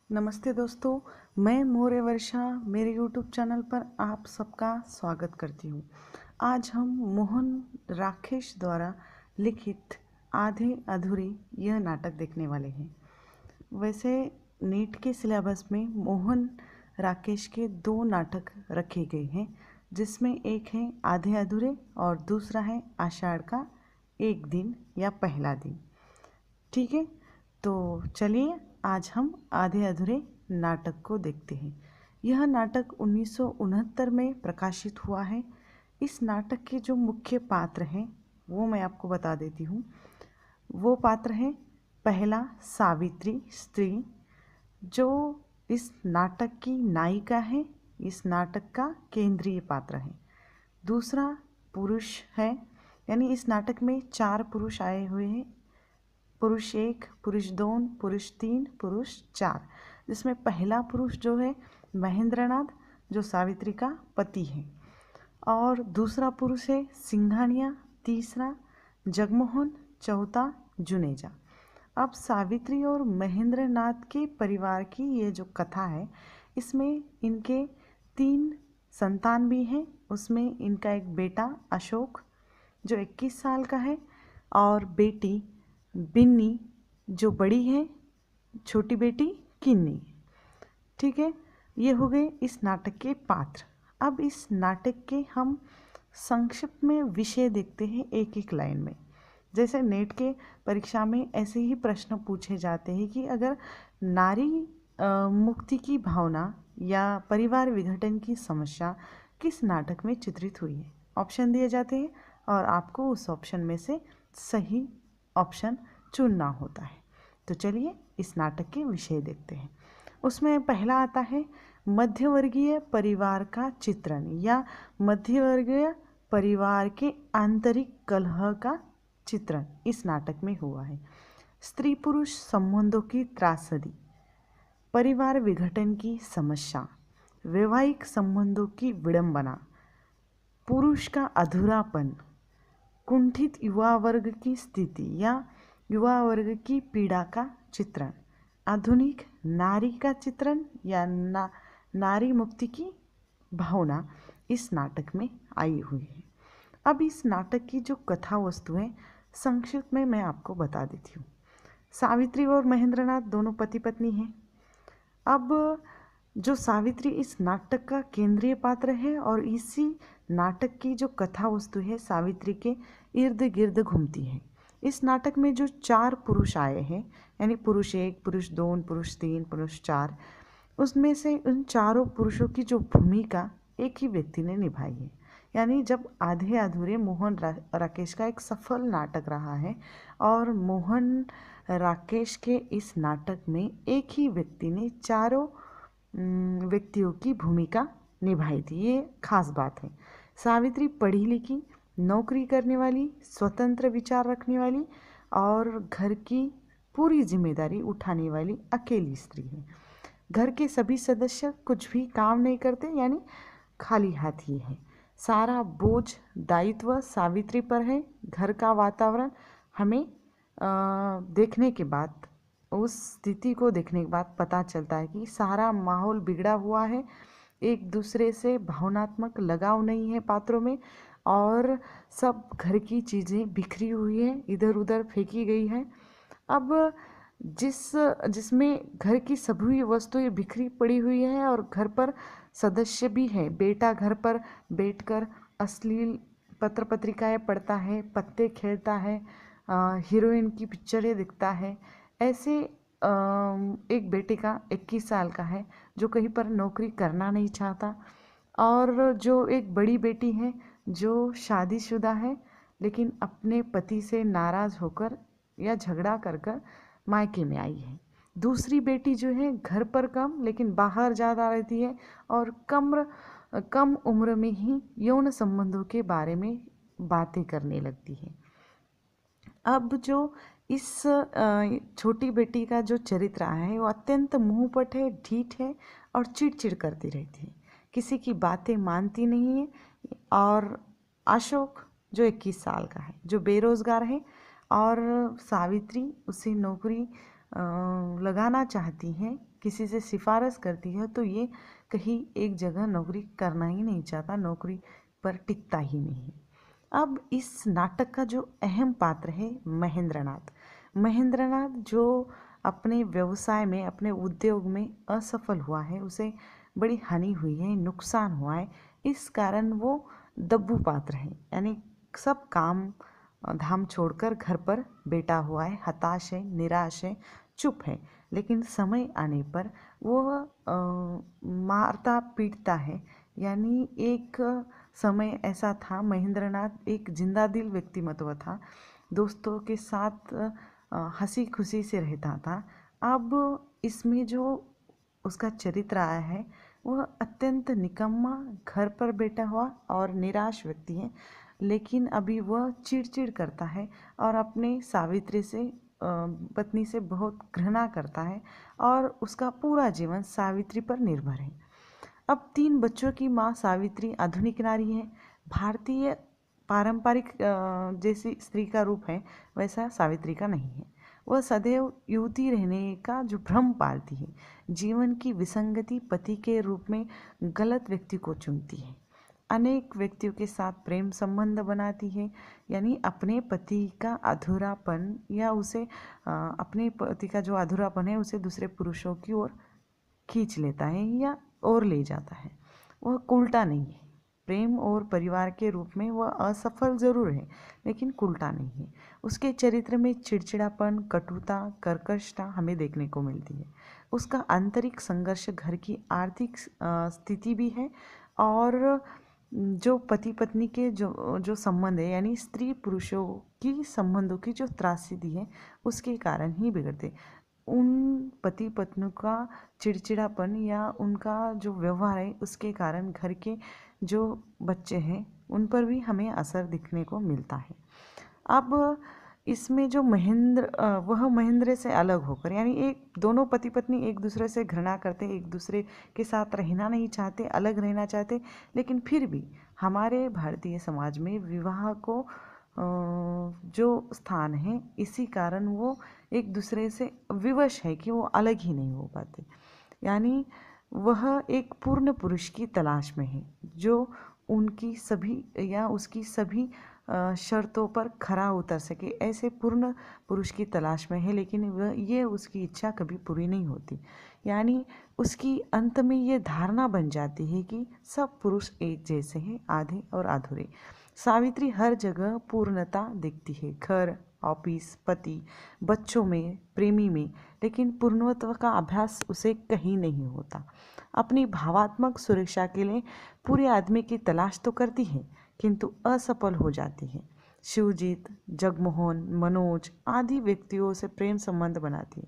नमस्ते दोस्तों, मैं मौर्य वर्षा मेरे यूट्यूब चैनल पर आप सबका स्वागत करती हूँ। आज हम मोहन राकेश द्वारा लिखित आधे अधूरे यह नाटक देखने वाले हैं। वैसे नीट के सिलेबस में मोहन राकेश के 2 नाटक रखे गए हैं, जिसमें एक है आधे अधूरे और दूसरा है आषाढ़ का एक दिन या पहला दिन। ठीक है, तो चलिए आज हम आधे अधूरे नाटक को देखते हैं। यह नाटक 1969 में प्रकाशित हुआ है। इस नाटक के जो मुख्य पात्र हैं वो मैं आपको बता देती हूँ। वो पात्र हैं, पहला सावित्री स्त्री, जो इस नाटक की नायिका है, इस नाटक का केंद्रीय पात्र है। दूसरा पुरुष है, यानी इस नाटक में 4 पुरुष आए हुए हैं, पुरुष 1, पुरुष 2, पुरुष 3, पुरुष 4, जिसमें पहला पुरुष जो है महेंद्रनाथ, जो सावित्री का पति है, और दूसरा पुरुष है सिंघानिया, तीसरा जगमोहन, चौथा जुनेजा। अब सावित्री और महेंद्रनाथ के परिवार की ये जो कथा है, इसमें इनके 3 संतान भी हैं। उसमें इनका एक बेटा अशोक जो 21 साल का है, और बेटी बिन्नी जो बड़ी है, छोटी बेटी किन्नी। ठीक है, ये हो गए इस नाटक के पात्र। अब इस नाटक के हम संक्षिप्त में विषय देखते हैं एक एक लाइन में। जैसे नेट के परीक्षा में ऐसे ही प्रश्न पूछे जाते हैं कि अगर नारी मुक्ति की भावना या परिवार विघटन की समस्या किस नाटक में चित्रित हुई है, ऑप्शन दिए जाते हैं और आपको उस ऑप्शन में से सही ऑप्शन चुनना होता है। तो चलिए इस नाटक के विषय देखते हैं। उसमें पहला आता है मध्यवर्गीय परिवार का चित्रण या मध्यवर्गीय परिवार के आंतरिक कलह का चित्रण इस नाटक में हुआ है। स्त्री पुरुष संबंधों की त्रासदी, परिवार विघटन की समस्या, वैवाहिक संबंधों की विडंबना, पुरुष का अधूरापन, कुंठित युवा वर्ग की स्थिति या युवा वर्ग की पीड़ा का चित्रण, आधुनिक नारी का चित्रण या नारी मुक्ति की भावना इस नाटक में आई हुई है। अब इस नाटक की जो कथा वस्तु है संक्षिप्त में मैं आपको बता देती हूँ। सावित्री और महेंद्रनाथ दोनों पति पत्नी हैं। अब जो सावित्री इस नाटक का केंद्रीय पात्र है और इसी नाटक की जो कथा वस्तु है सावित्री के इर्द गिर्द घूमती है। इस नाटक में जो 4 पुरुष आए हैं, यानी पुरुष 1, पुरुष 2, पुरुष 3, पुरुष 4, उसमें से उन चारों पुरुषों की जो भूमिका एक ही व्यक्ति ने निभाई है। यानी जब आधे अधूरे मोहन राकेश का एक सफल नाटक रहा है और मोहन राकेश के इस नाटक में एक ही व्यक्ति ने चारों व्यक्तियों की भूमिका निभाई थी। ये खास बात है। सावित्री पढ़ी लिखी, नौकरी करने वाली, स्वतंत्र विचार रखने वाली और घर की पूरी जिम्मेदारी उठाने वाली अकेली स्त्री है। घर के सभी सदस्य कुछ भी काम नहीं करते, यानी खाली हाथ ही है। सारा बोझ दायित्व सावित्री पर है। घर का वातावरण हमें देखने के बाद, उस स्थिति को देखने के बाद पता चलता है कि सारा माहौल बिगड़ा हुआ है, एक दूसरे से भावनात्मक लगाव नहीं है पात्रों में, और सब घर की चीज़ें बिखरी हुई हैं, इधर उधर फेंकी गई हैं। अब जिसमें घर की सभी वस्तुएं बिखरी पड़ी हुई हैं और घर पर सदस्य भी हैं। बेटा घर पर बैठकर अश्लील पत्र पत्रिकाएं पढ़ता है, पत्ते खेलता है, हीरोइन की पिक्चरें दिखता है। ऐसे एक बेटे का 21 साल का है जो कहीं पर नौकरी करना नहीं चाहता, और जो एक बड़ी बेटी है जो शादीशुदा है लेकिन अपने पति से नाराज़ होकर या झगड़ा कर कर मायके में आई है। दूसरी बेटी जो है घर पर कम लेकिन बाहर ज़्यादा रहती है और कम उम्र में ही यौन संबंधों के बारे में बातें करने लगती है। अब जो इस छोटी बेटी का जो चरित्र है वो अत्यंत मुंहपट है, ढीठ है और चिड़चिड़ करती रहती है, किसी की बातें मानती नहीं है। और अशोक जो 21 साल का है, जो बेरोज़गार है, और सावित्री उसे नौकरी लगाना चाहती हैं किसी से सिफारिश करती है तो ये कहीं एक जगह नौकरी करना ही नहीं चाहता, नौकरी पर टिकता ही नहीं। अब इस नाटक का जो अहम पात्र है महेंद्रनाथ। महेंद्रनाथ जो अपने व्यवसाय में, अपने उद्योग में असफल हुआ है, उसे बड़ी हानि हुई है, नुकसान हुआ है, इस कारण वो दब्बू पात्र है। यानी सब काम धाम छोड़कर घर पर बैठा हुआ है, हताश है, निराश है, चुप है। लेकिन समय आने पर वो मारता पीटता है। यानी एक समय ऐसा था, महेंद्रनाथ एक जिंदा दिल व्यक्तिमत्व था, दोस्तों के साथ हंसी खुशी से रहता था। अब इसमें जो उसका चरित्र आया है वह अत्यंत निकम्मा, घर पर बैठा हुआ और निराश व्यक्ति है। लेकिन अभी वह चिड़चिड़ करता है और अपने सावित्री से पत्नी से बहुत घृणा करता है और उसका पूरा जीवन सावित्री पर निर्भर है। अब 3 बच्चों की माँ सावित्री आधुनिक नारी है। भारतीय पारंपरिक जैसी स्त्री का रूप है वैसा सावित्री का नहीं है। वह सदैव युवती रहने का जो भ्रम पालती है, जीवन की विसंगति पति के रूप में गलत व्यक्ति को चुनती है, अनेक व्यक्तियों के साथ प्रेम संबंध बनाती है। यानी अपने पति का अधूरापन या उसे अपने पति का जो अधूरापन है उसे दूसरे पुरुषों की ओर खींच लेता है या और ले जाता है। वह उल्टा नहीं है। प्रेम और परिवार के रूप में वह असफल जरूर है लेकिन उल्टा नहीं है। उसके चरित्र में चिड़चिड़ापन, कटुता, कर्कशता हमें देखने को मिलती है। उसका आंतरिक संघर्ष घर की आर्थिक स्थिति भी है और जो पति पत्नी के जो संबंध है, यानी स्त्री पुरुषों की संबंधों की जो त्रासदी है उसके कारण ही बिगड़ते। उन पति पत्नियों का चिड़चिड़ापन या उनका जो व्यवहार है उसके कारण घर के जो बच्चे हैं उन पर भी हमें असर दिखने को मिलता है। अब इसमें जो वह महेंद्र से अलग होकर, यानी एक दोनों पति पत्नी एक दूसरे से घृणा करते, एक दूसरे के साथ रहना नहीं चाहते, अलग रहना चाहते, लेकिन फिर भी हमारे भारतीय समाज में विवाह को जो स्थान है इसी कारण वो एक दूसरे से विवश है कि वो अलग ही नहीं हो पाते। यानी वह एक पूर्ण पुरुष की तलाश में है जो उनकी सभी या उसकी सभी शर्तों पर खरा उतर सके, ऐसे पूर्ण पुरुष की तलाश में है। लेकिन वह ये उसकी इच्छा कभी पूरी नहीं होती। यानी उसकी अंत में ये धारणा बन जाती है कि सब पुरुष एक जैसे हैं, आधे और अधूरे। सावित्री हर जगह पूर्णता दिखती है, घर, ऑफिस, पति, बच्चों में, प्रेमी में, लेकिन पूर्णत्व का अभ्यास उसे कहीं नहीं होता। अपनी भावात्मक सुरक्षा के लिए पूरे आदमी की तलाश तो करती है किंतु असफल हो जाती है। शिवजीत, जगमोहन, मनोज आदि व्यक्तियों से प्रेम संबंध बनाती है।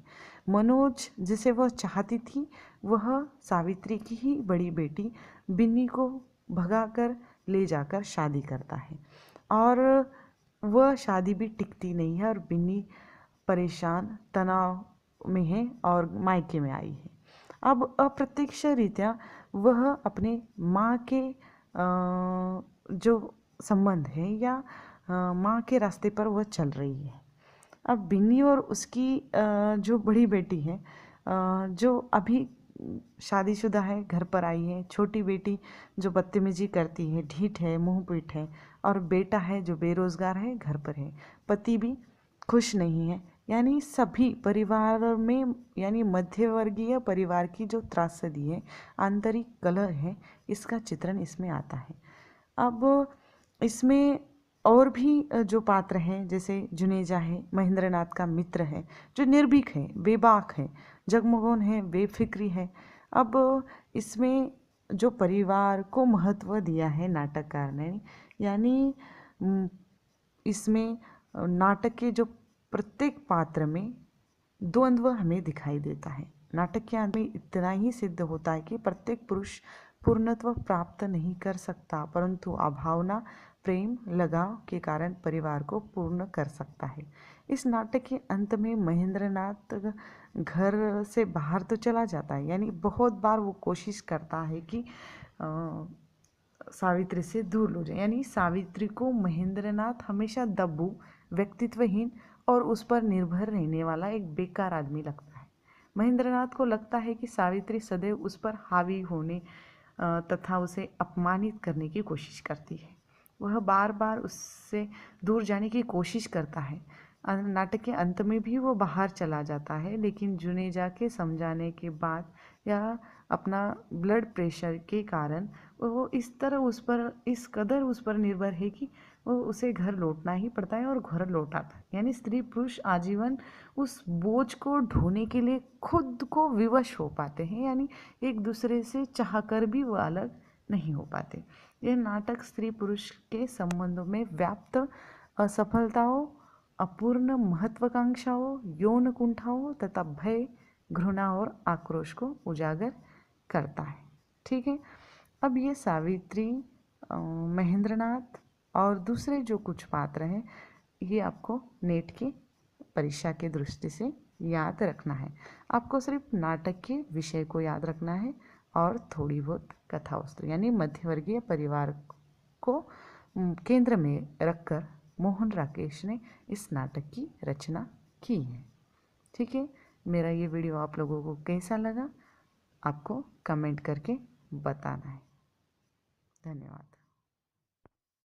मनोज जिसे वह चाहती थी वह सावित्री की ही बड़ी बेटी बिन्नी को भगाकर ले जाकर शादी करता है और वह शादी भी टिकती नहीं है और बिन्नी परेशान, तनाव में है और मायके में आई है। अब अप्रत्यक्ष रीत्या वह अपने माँ के जो संबंध है या माँ के रास्ते पर वह चल रही है। अब बिन्नी और उसकी जो बड़ी बेटी है, जो अभी शादीशुदा है, घर पर आई है, छोटी बेटी जो बदतमीजी करती है, ढीठ है, मुंहपीठ है, और बेटा है जो बेरोजगार है, घर पर है, पति भी खुश नहीं है। यानी सभी परिवार में, यानी मध्यवर्गीय परिवार की जो त्रासदी है, आंतरिक कलह है, इसका चित्रण इसमें आता है। अब इसमें और भी जो पात्र हैं जैसे जुनेजा है, महेंद्रनाथ का मित्र है जो निर्भीक है, बेबाक है, जगमोहन है, बेफिक्री है। अब इसमें जो परिवार को महत्व दिया है नाटककार ने, यानी इसमें नाटक के जो प्रत्येक पात्र में द्वंद्व हमें दिखाई देता है। नाटक के अंत में इतना ही सिद्ध होता है कि प्रत्येक पुरुष पूर्णत्व प्राप्त नहीं कर सकता, परंतु अभावना, प्रेम, लगाव के कारण परिवार को पूर्ण कर सकता है। इस नाटक के अंत में महेंद्रनाथ घर से बाहर तो चला जाता है, यानी बहुत बार वो कोशिश करता है कि सावित्री से दूर हो जाए। यानी सावित्री को महेंद्रनाथ हमेशा दब्बू, व्यक्तित्वहीन और उस पर निर्भर रहने वाला एक बेकार आदमी लगता है। महेंद्रनाथ को लगता है कि सावित्री सदैव उस पर हावी होने तथा उसे अपमानित करने की कोशिश करती है। वह बार बार उससे दूर जाने की कोशिश करता है। नाटक के अंत में भी वो बाहर चला जाता है, लेकिन जुनेजा के समझाने के बाद या अपना ब्लड प्रेशर के कारण वो इस कदर उस पर निर्भर है कि वो उसे घर लौटना ही पड़ता है और घर लौटाता है। यानी स्त्री पुरुष आजीवन उस बोझ को ढोने के लिए खुद को विवश हो पाते हैं, यानी एक दूसरे से चाहकर भी वो अलग नहीं हो पाते। यह नाटक स्त्री पुरुष के संबंधों में व्याप्त असफलताओं, अपूर्ण महत्वाकांक्षाओं, यौन कुंठाओं तथा भय, घृणा और आक्रोश को उजागर करता है। ठीक है, अब ये सावित्री, महेंद्रनाथ और दूसरे जो कुछ पात्र हैं, ये आपको नेट की परीक्षा की दृष्टि से याद रखना है। आपको सिर्फ नाटक के विषय को याद रखना है और थोड़ी बहुत कथा वस्तु, यानी मध्यवर्गीय परिवार को केंद्र में रखकर मोहन राकेश ने इस नाटक की रचना की है। ठीक है, मेरा ये वीडियो आप लोगों को कैसा लगा आपको कमेंट करके बताना है। धन्यवाद।